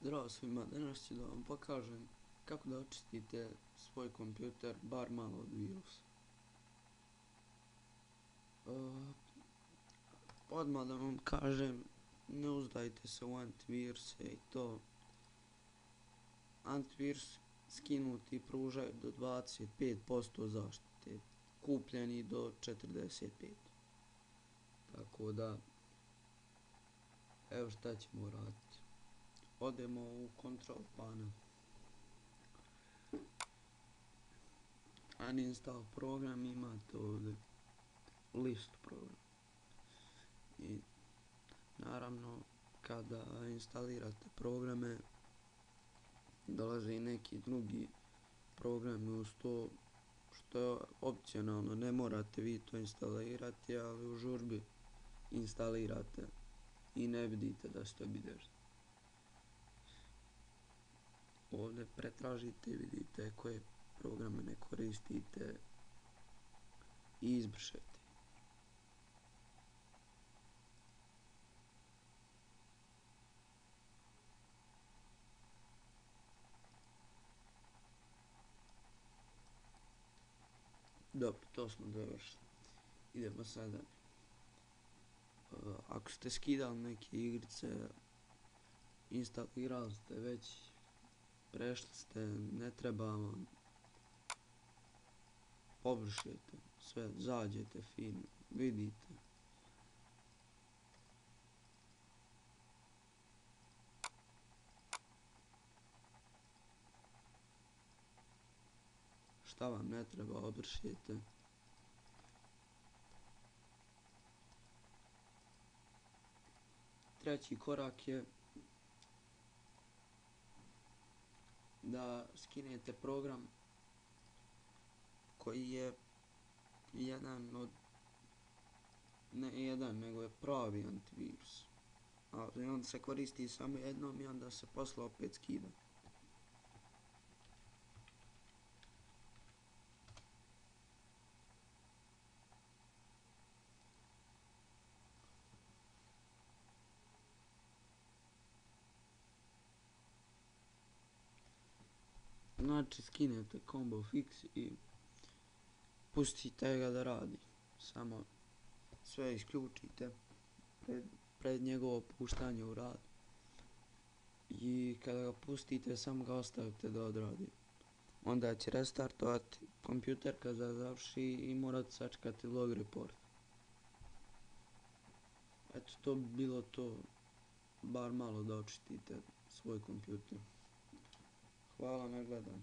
Zdravo svima, danas ću da vam pokažem kako da očistite svoj kompjuter bar malo od virusa. Odmah da vam kažem, ne uzdajte se u antiviruse i to. Antivirus skinuti pružaju do 25% zaštite, kupljeni do 45%. Tako da, evo šta ćemo raditi. Odemo u control panel. Uninstall program, imate ovdje listu programa. I naravno kada instalirate programe dolaze i neki drugi programi uz to, što je opcionalno, ne morate vi to instalirati, ali u žurbi instalirate i ne vidite da ste obilježeni. Ovdje pretražite i vidite koje programe ne koristite i izbrišete. Dobro, to smo završili. Idemo sada. Ako ste skidali neke igrice, instalirali ste već, prešli ste, ne treba vam, pobrišete sve, zađete fino, vidite. Šta vam ne treba, obrišete. Treći korak je da skinete program koji je jedan od, ne jedan, nego je pravi antivirus. Ali on se koristi samo jednom i onda se posle opet skida. Znači skinete Combo Fix i pustite ga da radi. Samo sve isključite pred njegovo puštanje u rad. I kada ga pustite, samo ga ostavite da odradi. Onda će restartovati kompjuter kada završi i morate sačekati log report. Eto, to bi bilo to. Bar malo da očistite svoj kompjuter. Hvala na gledanju.